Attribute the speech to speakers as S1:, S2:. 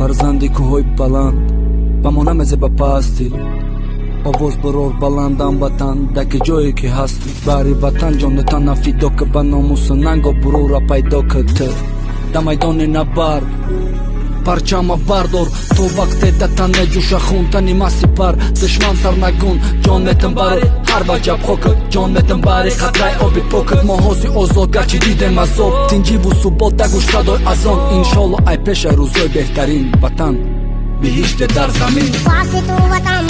S1: фарзанди кӯҳои баланд ба мо намезе ба пастӣ овоз барор баландам ватан даки ҷое ки ҳастӣ баҳри ватан ҷонатана фидо ка ба номусу нанго бурура пайдо ката да майдони набард парчама бардор то вақте да тан меҷӯша хун тани ма сипар душман сар нагун ҷон метам баро ҳар ваҷаб хокат ҷон метам бари қатраи оби покат мо ҳози озод гарчи дидем азоб тинҷиву субот да гӯш садои азон иншолло ай пеша рӯзҳои беҳтарин ватан биҳиште дар замин
S2: Васи ту ватан